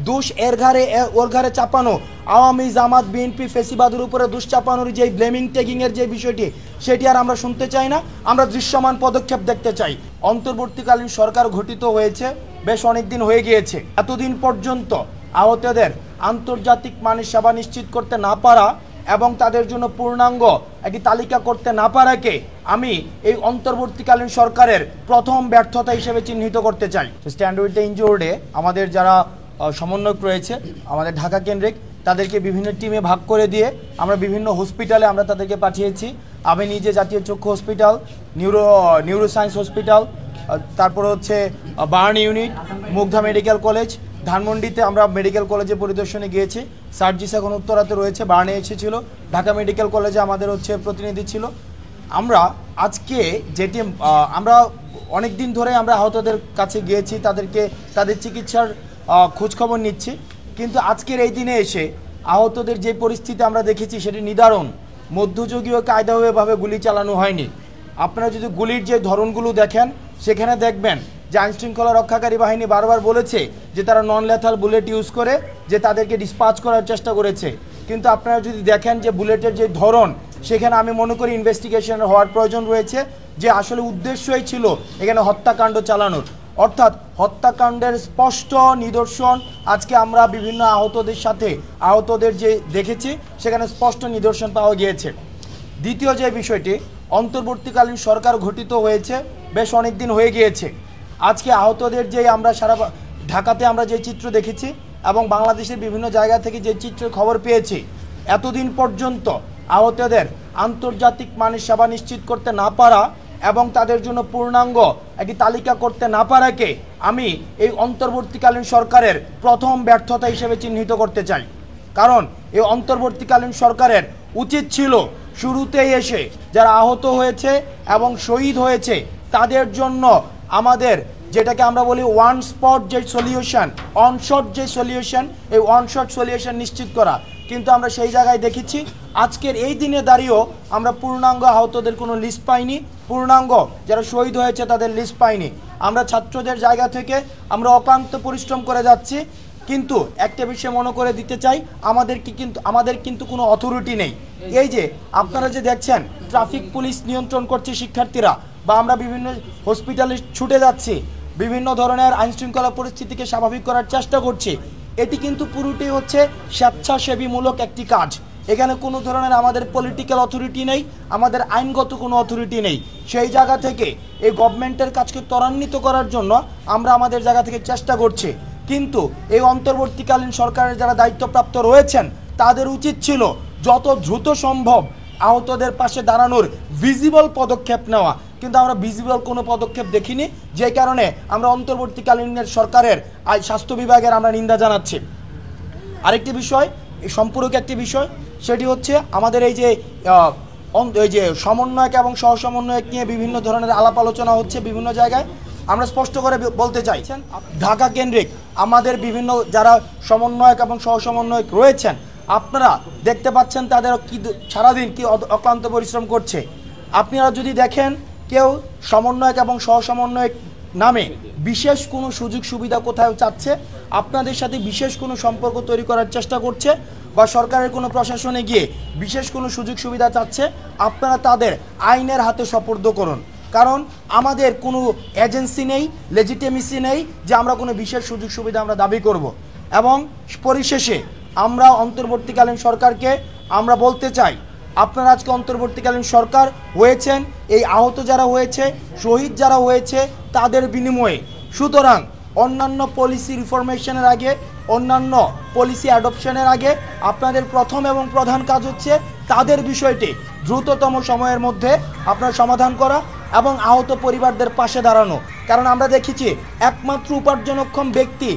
দোষ এর ঘাড়ে ওর ঘাড়ে চাপানো, আওয়ামী জামাত বিএনপি ফেসিবাদের উপরে দোষ চাপানোর যে ব্লেমিং টেকিংয়ের যে বিষয়টি সেটি আর আমরা শুনতে চাই না। আমরা দৃশ্যমান পদক্ষেপ দেখতে চাই। অন্তর্বর্তীকালীন সরকার গঠিত হয়েছে বেশ অনেক দিন হয়ে গিয়েছে। এতদিন পর্যন্ত আহতদের আন্তর্জাতিক মানের সেবা নিশ্চিত করতে না পারা এবং তাদের জন্য পূর্ণাঙ্গ একটি তালিকা করতে না পারাকে আমি এই অন্তর্বর্তীকালীন সরকারের প্রথম ব্যর্থতা হিসেবে চিহ্নিত করতে চাই। স্ট্যান্ড উইথ দ্য ইনজিওর্ডে আমাদের যারা সমন্বয়ক রয়েছে আমাদের ঢাকা কেন্দ্রিক, তাদেরকে বিভিন্ন টিমে ভাগ করে দিয়ে আমরা বিভিন্ন হসপিটালে আমরা তাদেরকে পাঠিয়েছি। আমি নিজে জাতীয় চক্ষু হসপিটাল, নিউরোসায়েন্স হসপিটাল, তারপরে হচ্ছে burn unit, Mugdha medical college, ধানমন্ডিতে আমরা মেডিকেল কলেজে পরিদর্শনে গিয়েছি। সার্জিস এখন উত্তরাতে রয়েছে, বার্নে এসেছিল, ঢাকা মেডিকেল কলেজে আমাদের হচ্ছে প্রতিনিধি ছিল। আমরা আজকে যেটি আমরা অনেক দিন ধরে আমরা আহতদের কাছে গিয়েছি, তাদের চিকিৎসার খোঁজখবর নিচ্ছি, কিন্তু আজকের এই দিনে এসে আহতদের যে পরিস্থিতি আমরা দেখেছি সেটি নিদারুণ। মধ্যযুগীয় কায়দাভাবে গুলি চালানো হয়নি। আপনারা যদি গুলির যে ধরনগুলো দেখেন সেখানে দেখবেন যে আইনশৃঙ্খলা রক্ষাকারী বাহিনী বারবার বলেছে যে তারা নন লেথাল বুলেট ইউজ করে যে তাদেরকে ডিসপাচ করার চেষ্টা করেছে, কিন্তু আপনারা যদি দেখেন যে বুলেটের যে ধরন সেখানে আমি মনে করি ইনভেস্টিগেশন হওয়ার প্রয়োজন রয়েছে যে আসলে উদ্দেশ্যই ছিল এখানে হত্যাকাণ্ড চালানোর। অর্থাৎ হত্যাকাণ্ডের স্পষ্ট নিদর্শন আজকে আমরা বিভিন্ন আহতদের যে দেখেছি সেখানে স্পষ্ট নিদর্শন পাওয়া গিয়েছে। দ্বিতীয় যে বিষয়টি, অন্তর্বর্তীকালীন সরকার গঠিত হয়েছে বেশ অনেক দিন হয়ে গিয়েছে। আজকে আহতদের যে আমরা সারা ঢাকাতে আমরা যে চিত্র দেখেছি এবং বাংলাদেশের বিভিন্ন জায়গা থেকে যে চিত্রের খবর পেয়েছি, এতদিন পর্যন্ত আহতদের আন্তর্জাতিক মানের সেবা নিশ্চিত করতে না পারা এবং তাদের জন্য পূর্ণাঙ্গ একটি তালিকা করতে না পারাকে আমি এই অন্তর্বর্তীকালীন সরকারের প্রথম ব্যর্থতা হিসেবে চিহ্নিত করতে চাই। কারণ এই অন্তর্বর্তীকালীন সরকারের উচিত ছিল শুরুতেই এসে যারা আহত হয়েছে এবং শহীদ হয়েছে তাদের জন্য আমাদের যেটাকে আমরা বলি ওয়ান স্পট যে সলিউশন, অনশট যে সলিউশন, এই অনশট সলিউশন নিশ্চিত করা, কিন্তু আমরা সেই জায়গায় দেখেছি আজকের এই দিনে দাঁড়িয়েও আমরা পূর্ণাঙ্গ আহতদের কোনো লিস্ট পাইনি, পূর্ণাঙ্গ যারা শহীদ হয়েছে তাদের লিস্ট পাইনি। আমরা ছাত্রদের জায়গা থেকে আমরা অক্লান্ত পরিশ্রম করে যাচ্ছি, কিন্তু একটা বিষয় মনে করে দিতে চাই, আমাদের কিন্তু কোনো অথরিটি নেই। এই যে আপনারা যে দেখছেন ট্রাফিক পুলিশ নিয়ন্ত্রণ করছে শিক্ষার্থীরা, বা আমরা বিভিন্ন হসপিটালে ছুটে যাচ্ছি, বিভিন্ন ধরনের আইনশৃঙ্খলা পরিস্থিতিকে স্বাভাবিক করার চেষ্টা করছি, এটি কিন্তু পুরোটাই হচ্ছে স্বেচ্ছাসেবীমূলক একটি কাজ। এখানে কোনো ধরনের আমাদের পলিটিক্যাল অথরিটি নেই, আমাদের আইনগত কোনো অথরিটি নেই। সেই জায়গা থেকে এই গভর্নমেন্টের কাজকে ত্বরান্বিত করার জন্য আমরা আমাদের জায়গা থেকে চেষ্টা করছি, কিন্তু এই অন্তর্বর্তীকালীন সরকারের যারা দায়িত্বপ্রাপ্ত রয়েছেন তাদের উচিত ছিল যত দ্রুত সম্ভব আহতদের পাশে দাঁড়ানোর ভিজিবল পদক্ষেপ নেওয়া, কিন্তু আমরা ভিজিবল কোনো পদক্ষেপ দেখিনি, যে কারণে আমরা অন্তর্বর্তীকালীন সরকারের স্বাস্থ্য বিভাগের আমরা নিন্দা জানাচ্ছি। আরেকটি বিষয়, এই সম্পূরক একটি বিষয়, সেটি হচ্ছে আমাদের এই যে সমন্বয়ক এবং সহসমন্বয়ক নিয়ে বিভিন্ন ধরনের আলাপ আলোচনা হচ্ছে বিভিন্ন জায়গায়। আমরা স্পষ্ট করে বলতে চাইছেন ঢাকা কেন্দ্রিক আমাদের বিভিন্ন যারা সমন্বয়ক এবং সহসমন্বয়ক রয়েছেন, আপনারা দেখতে পাচ্ছেন তাদের কি সারাদিন কি অক্লান্ত পরিশ্রম করছে। আপনারা যদি দেখেন কেউ সমন্বয়ক এবং সহসমন্বয়ক নামে বিশেষ কোনো সুযোগ সুবিধা কোথাও চাচ্ছে, আপনাদের সাথে বিশেষ কোনো সম্পর্ক তৈরি করার চেষ্টা করছে, বা সরকারের কোনো প্রশাসনে গিয়ে বিশেষ কোনো সুযোগ সুবিধা চাচ্ছে, আপনারা তাদের আইনের হাতে সোপর্দ করুন। কারণ আমাদের কোনো এজেন্সি নেই, লেজিটিমেসি নেই যে আমরা কোনো বিশেষ সুযোগ সুবিধা আমরা দাবি করব। এবং পরিশেষে আমরা অন্তর্বর্তীকালীন সরকারকে আমরা বলতে চাই, আপনারা আজকে অন্তর্বর্তীকালীন সরকার হয়েছেন এই আহত যারা হয়েছে, শহীদ যারা হয়েছে তাদের বিনিময়ে। সুতরাং অন্যান্য পলিসি রিফরমেশনের আগে, অন্যান্য পলিসি অ্যাডপশনের আগে আপনাদের প্রথম এবং প্রধান কাজ হচ্ছে তাদের বিষয়টি দ্রুততম সময়ের মধ্যে আপনার সমাধান করা এবং আহত পরিবারদের পাশে দাঁড়ানো। কারণ আমরা দেখেছি একমাত্র উপার্জনক্ষম ব্যক্তি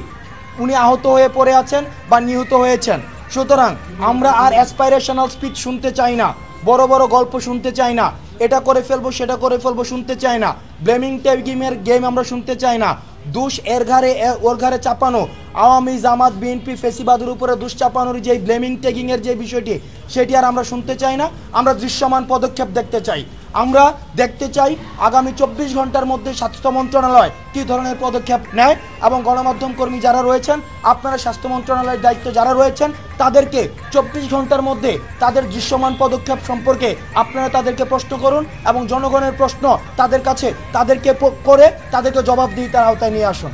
উনি আহত হয়ে পড়ে আছেন বা নিহত হয়েছেন। সুতরাং আমরা আর অ্যাসপাইরেশনাল স্পিচ শুনতে চাই না, বড় বড় গল্প শুনতে চাই না, এটা করে ফেলবো সেটা করে ফেলবো শুনতে চাই না, ব্লেমিং টেকিংয়ের গেম আমরা শুনতে চাই না। দোষ এর ঘাড়ে ওর ঘাড়ে চাপানো, আওয়ামী জামাত বিএনপি ফেসিবাদের উপরে দোষ চাপানোর যে ব্লেমিং টেকিংয়ের যে বিষয়টি সেটি আর আমরা শুনতে চাই না। আমরা দৃশ্যমান পদক্ষেপ দেখতে চাই। আমরা দেখতে চাই আগামী 24 ঘন্টার মধ্যে স্বাস্থ্য মন্ত্রণালয় কী ধরনের পদক্ষেপ নেয় এবং গণমাধ্যম কর্মী যারা রয়েছেন, আপনারা স্বাস্থ্য মন্ত্রণালয়ের দায়িত্ব যারা রয়েছেন, তাদেরকে 24 ঘন্টার মধ্যে তাদের দৃশ্যমান পদক্ষেপ সম্পর্কে আপনারা তাদেরকে প্রশ্ন করুন এবং জনগণের প্রশ্ন তাদের কাছে তাদেরকে করে তাদেরকে জবাবদিহিতার আওতায় নিয়ে আসুন।